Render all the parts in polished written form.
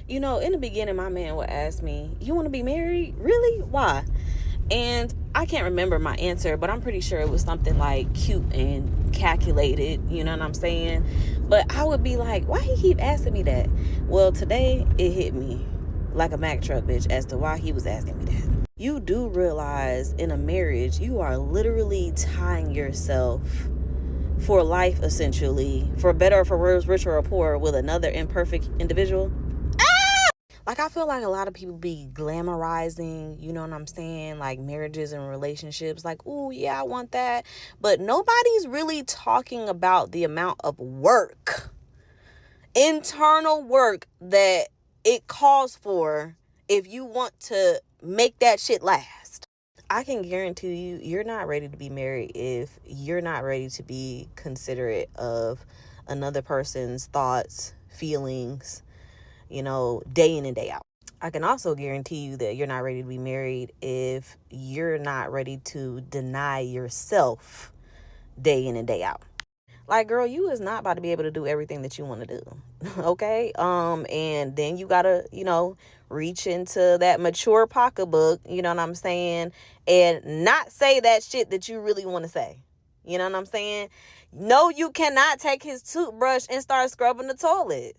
You know, in the beginning, my man would ask me, "You want to be married? Really? Why?" And I can't remember my answer, but I'm pretty sure it was something like cute and calculated. You know what I'm saying? But I would be like, why he keep asking me that? Well, today it hit me like a Mack truck, bitch, as to why he was asking me that. You do realize in a marriage, you are literally tying yourself for life, essentially, for better or for worse, rich or poor, with another imperfect individual. Like, I feel like a lot of people be glamorizing, you know what I'm saying, like marriages and relationships, like, oh yeah, I want that, but nobody's really talking about the amount of work, internal work, that it calls for if you want to make that shit last. I can guarantee you, you're not ready to be married if you're not ready to be considerate of another person's thoughts, feelings, you know, day in and day out. I can also guarantee you that you're not ready to be married if you're not ready to deny yourself day in and day out. Like, girl, you is not about to be able to do everything that you want to do. Okay? And then you gotta, you know, reach into that mature pocketbook, you know what I'm saying, and not say that shit that you really want to say. You know what I'm saying? No, you cannot take his toothbrush and start scrubbing the toilet.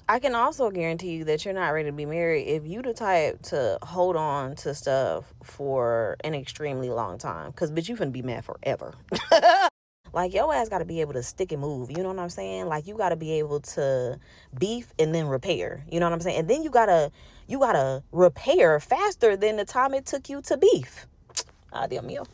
I can also guarantee you that you're not ready to be married if you the type to hold on to stuff for an extremely long time. Because, bitch, you finna be mad forever. Like, your ass got to be able to stick and move. You know what I'm saying? Like, you got to be able to beef and then repair. You know what I'm saying? And then you gotta repair faster than the time it took you to beef. Ah, Dios mío.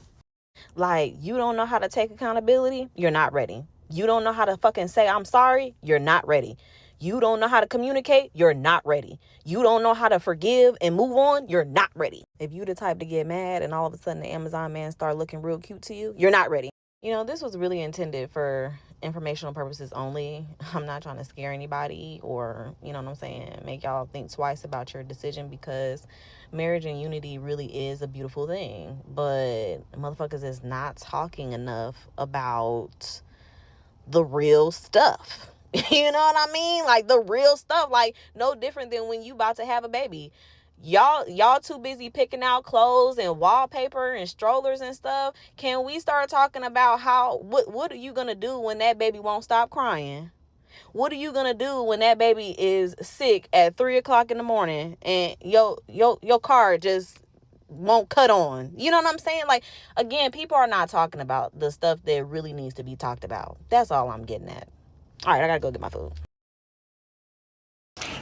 Like, you don't know how to take accountability? You're not ready. You don't know how to fucking say, I'm sorry? You're not ready. You don't know how to communicate? You're not ready. You don't know how to forgive and move on? You're not ready. If you the type to get mad and all of a sudden the Amazon man start looking real cute to you, you're not ready. You know, this was really intended for informational purposes only. I'm not trying to scare anybody or, you know what I'm saying, make y'all think twice about your decision, because marriage and unity really is a beautiful thing. But motherfuckers is not talking enough about the real stuff. You know what I mean? Like, the real stuff. Like, no different than when you about to have a baby. Y'all too busy picking out clothes and wallpaper and strollers and stuff. Can we start talking about what are you gonna do when that baby won't stop crying? What are you gonna do when that baby is sick at 3 o'clock in the morning and your car just won't cut on? You know what I'm saying? Like, again, people are not talking about the stuff that really needs to be talked about. That's all I'm getting at. All right, I gotta go get my food.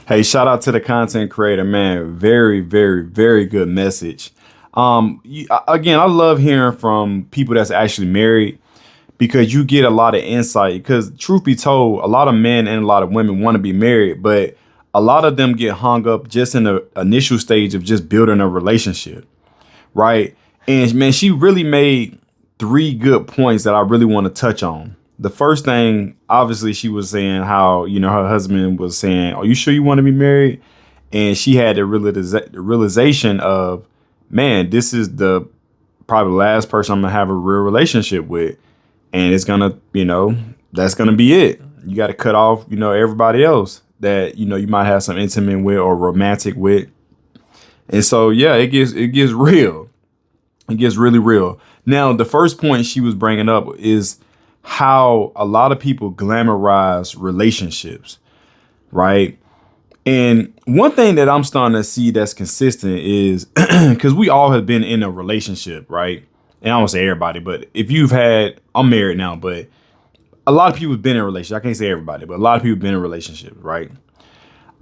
Hey, shout out to the content creator, man. Very, very, very good message. Again, I love hearing from people that's actually married because you get a lot of insight. Because truth be told, a lot of men and a lot of women want to be married, but a lot of them get hung up just in the initial stage of just building a relationship, right? And man, she really made three good points that I really want to touch on. The first thing, obviously, she was saying how, you know, her husband was saying, are you sure you want to be married? And she had the realization of, man, this is the probably the last person I'm going to have a real relationship with. And it's going to, you know, that's going to be it. You got to cut off, you know, everybody else that, you know, you might have some intimate with or romantic with. And so, yeah, it gets real. It gets really real. Now, the first point she was bringing up is how a lot of people glamorize relationships, right? And one thing that I'm starting to see that's consistent is because we all have been in a relationship, right? And I don't say everybody, but if you've had, I'm married now, but a lot of people have been in a relationship. I can't say everybody, but a lot of people have been in relationships, right?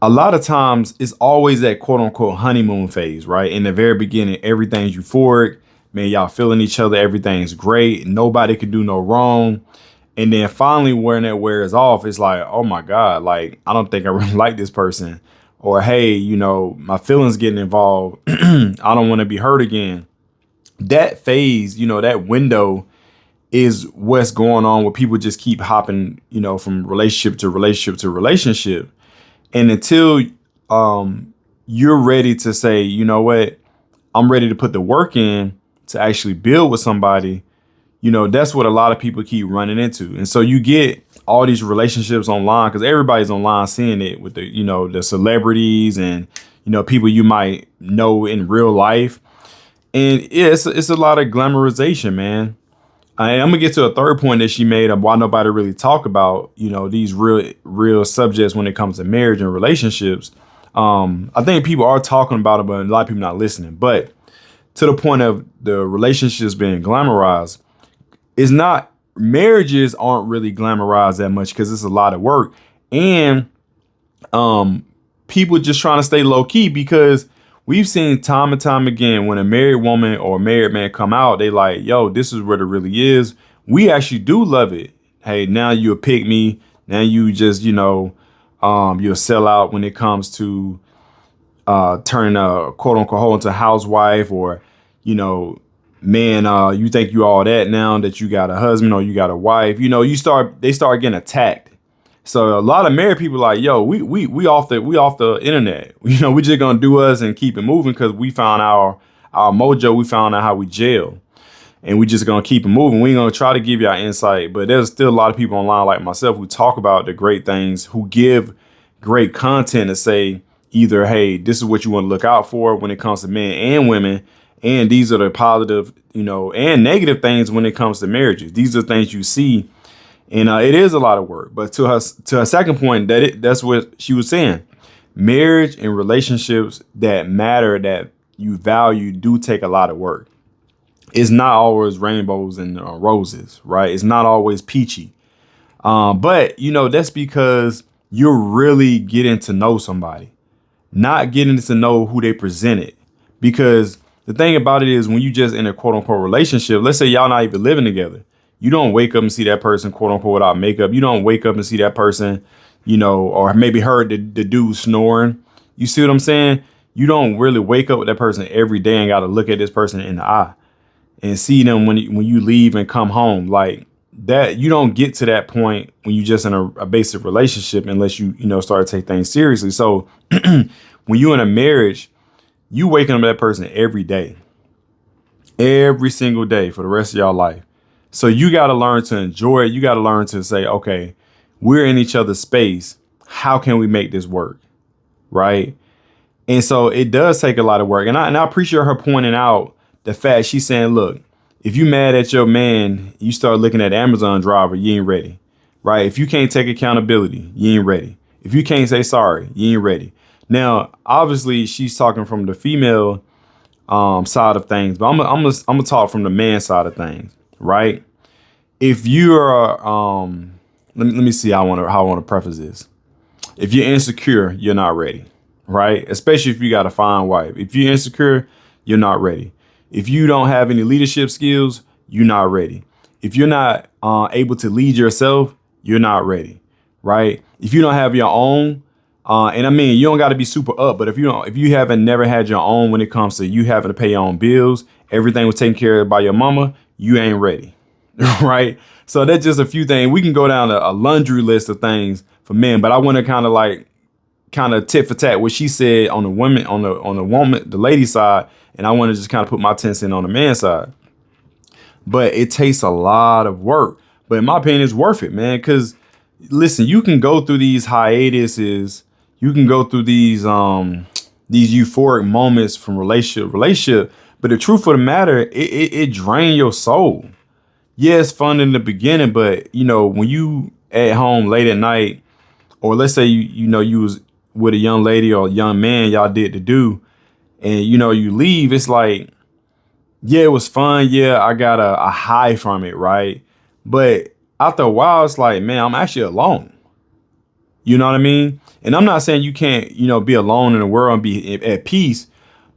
A lot of times it's always that quote unquote honeymoon phase, right? In the very beginning, everything's euphoric. Man, y'all feeling each other. Everything's great. Nobody can do no wrong. And then finally, when that wears off, it's like, oh my God, like, I don't think I really like this person. Or, hey, you know, my feelings getting involved. I don't want to be hurt again. That phase, you know, that window is what's going on where people just keep hopping, you know, from relationship to relationship to relationship. And until you're ready to say, you know what, I'm ready to put the work in to actually build with somebody, you know, that's what a lot of people keep running into. And so you get all these relationships online, because everybody's online seeing it with the, the celebrities and, people you might know in real life. And yeah, it's a lot of glamorization, man. I'm gonna get to a third point that she made of why nobody really talk about, these real subjects when it comes to marriage and relationships. I think people are talking about it, but a lot of people not listening. But to the point of the relationships being glamorized, it's not, marriages aren't really glamorized that much because it's a lot of work. And people just trying to stay low key, because we've seen time and time again when a married woman or a married man come out, they like, yo, this is what it really is. We actually do love it. Hey, now you a pick me. Now you just, you're a sellout when it comes to turning a quote unquote hoe into a housewife, or, man, you think you all that now that you got a husband or you got a wife, they start getting attacked. So a lot of married people like, yo, we off the internet. We just gonna do us and keep it moving because we found our mojo. We found out how we gel, and we just gonna keep it moving. We ain't gonna try to give you our insight, but there's still a lot of people online like myself who talk about the great things, who give great content to say either, hey, this is what you want to look out for when it comes to men and women, and these are the positive, and negative things when it comes to marriages. These are things you see. And it is a lot of work. But to her second point, that's what she was saying. Marriage and relationships that matter, that you value, do take a lot of work. It's not always rainbows and roses, right? It's not always peachy. But, that's because you're really getting to know somebody, not getting to know who they presented. Because the thing about it is, when you just in a quote unquote relationship, let's say y'all not even living together. You don't wake up and see that person, quote unquote, without makeup. You don't wake up and see that person, or maybe heard the dude snoring. You see what I'm saying? You don't really wake up with that person every day and got to look at this person in the eye and see them when you leave and come home. Like that, you don't get to that point when you just in a basic relationship unless you start to take things seriously. So when you're in a marriage, you waking up with that person every single day for the rest of your life. So you got to learn to enjoy it. You got to learn to say, okay, we're in each other's space. How can we make this work? Right. And so it does take a lot of work. And I appreciate her pointing out the fact she's saying, look, if you mad at your man, you start looking at Amazon driver, you ain't ready. Right. If you can't take accountability, you ain't ready. If you can't say sorry, you ain't ready. Now, obviously, she's talking from the female side of things, but I'm gonna talk from the man side of things. Right. If you're, let me see how I want to preface this. If you're insecure, you're not ready. Right. Especially if you got a fine wife. If you're insecure, you're not ready. If you don't have any leadership skills, you're not ready. If you're not able to lead yourself, you're not ready. Right. If you don't have your own, and I mean, you don't got to be super up, but if you haven't never had your own when it comes to you having to pay your own bills, everything was taken care of by your mama, you ain't ready. Right. So that's just a few things. We can go down a laundry list of things for men, but I want to kind of tit for tat what she said on the woman, the lady side. And I want to just kind of put my 10 cents on the man side. But it takes a lot of work. But in my opinion, it's worth it, man. Because listen, you can go through these hiatuses. You can go through these euphoric moments from relationship. But the truth of the matter, it drains your soul. Yeah, it's fun in the beginning, but when you at home late at night, or let's say you was with a young lady or a young man, y'all did the do, and you leave, it's like, yeah, it was fun. Yeah, I got a high from it, right? But after a while, it's like, man, I'm actually alone. You know what I mean? And I'm not saying you can't, be alone in the world and be at peace.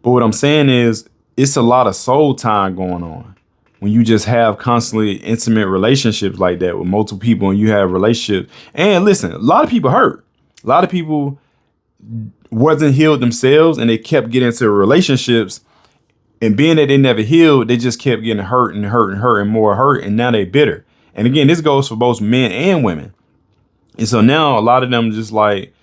But what I'm saying is it's a lot of soul time going on when you just have constantly intimate relationships like that with multiple people, and you have relationships. And listen, a lot of people hurt. A lot of people wasn't healed themselves, and they kept getting into relationships, and being that they never healed, they just kept getting hurt and hurt and hurt and more hurt. And now they bitter. And again, this goes for both men and women. And so now a lot of them just like,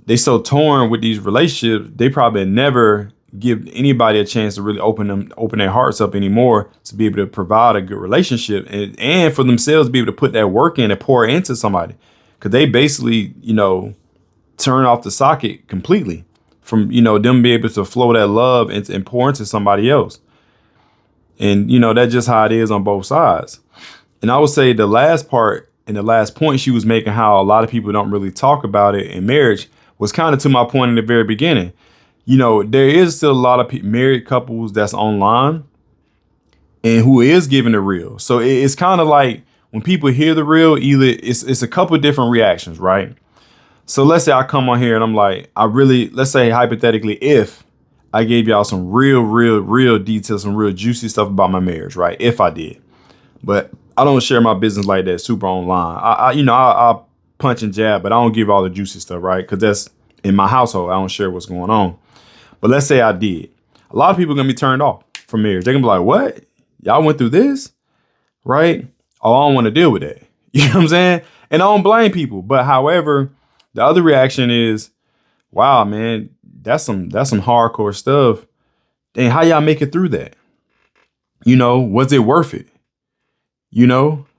they so torn with these relationships, they probably never give anybody a chance to really open their hearts up anymore, to be able to provide a good relationship, and for themselves to be able to put that work in and pour into somebody, because they basically, turn off the socket completely from, them be able to flow that love and pour into somebody else. And, that's just how it is on both sides. And I would say the last part and the last point she was making, how a lot of people don't really talk about it in marriage, was kind of to my point in the very beginning. There is still a lot of married couples that's online and who is giving the real. So it's kind of like when people hear the real, either it's a couple of different reactions, right? So let's say I come on here and I'm like, let's say hypothetically, if I gave y'all some real details, some real juicy stuff about my marriage, right? If I did, but I don't share my business like that super online. I punch and jab, but I don't give all the juicy stuff, right? Because that's in my household. I don't share what's going on. But let's say I did. A lot of people are going to be turned off from marriage. They're going to be like, what? Y'all went through this? Right? Oh, I don't want to deal with that. You know what I'm saying? And I don't blame people. But however, the other reaction is, wow, man, that's some hardcore stuff. And how y'all make it through that? Was it worth it?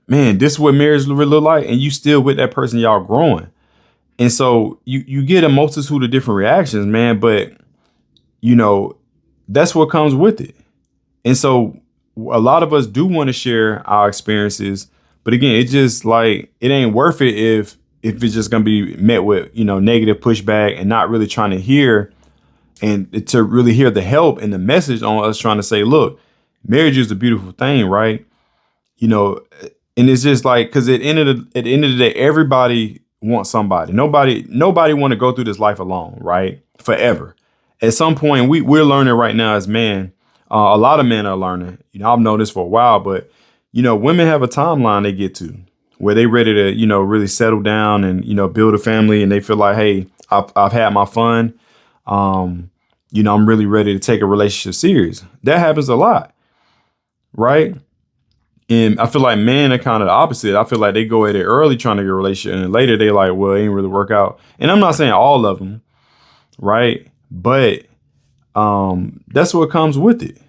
Man, this is what marriage really look like. And you still with that person, y'all growing. And so you get a multitude of different reactions, man. But that's what comes with it. And so a lot of us do want to share our experiences, but again, it's just like, it ain't worth it if it's just going to be met with, negative pushback, and not really trying to hear, and to really hear the help and the message on us trying to say, look, marriage is a beautiful thing, right? And it's just like, because at the end of the day, everybody wants somebody. Nobody want to go through this life alone, right? Forever. At some point, we're learning right now as men. A lot of men are learning. I've known this for a while, but women have a timeline they get to where they ready to really settle down and build a family, and they feel like, hey, I've had my fun. I'm really ready to take a relationship serious. That happens a lot, right? And I feel like men are kind of the opposite. I feel like they go at it early trying to get a relationship, and later they like, well, it ain't really work out. And I'm not saying all of them, right? But that's what comes with it.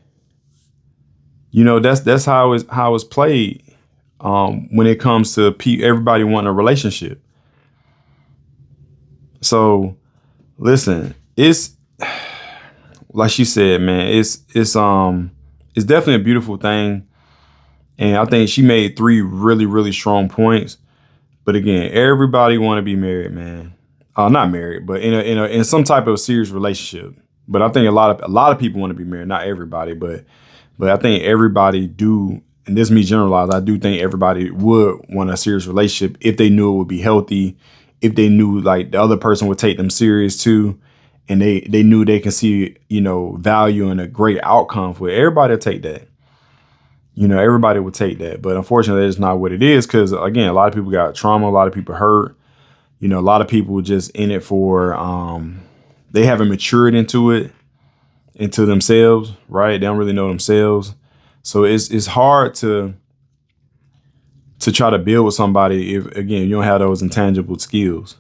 That's how it's played when it comes to everybody wanting a relationship. So listen, it's like she said, man, it's definitely a beautiful thing. And I think she made 3 really strong points. But again, everybody want to be married, man. Not married, but in some type of serious relationship. But I think a lot of people want to be married. Not everybody, but I think everybody do. And this is me generalized. I do think everybody would want a serious relationship if they knew it would be healthy, if they knew like the other person would take them serious too, and they knew they can see value and a great outcome for it. Everybody will take that. Everybody would take that. But unfortunately, that's not what it is, because again, a lot of people got trauma, a lot of people hurt. A lot of people just in it for they haven't matured into themselves, right? They don't really know themselves. So it's hard to try to build with somebody if, again, you don't have those intangible skills.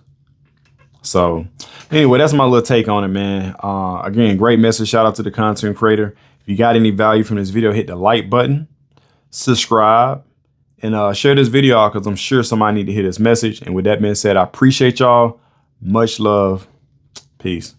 So anyway, that's my little take on it, man. Again, great message. Shout out to the content creator. If you got any value from this video, hit the like button, subscribe, and share this video out, because I'm sure somebody need to hear this message. And with that being said, I appreciate y'all. Much love. Peace.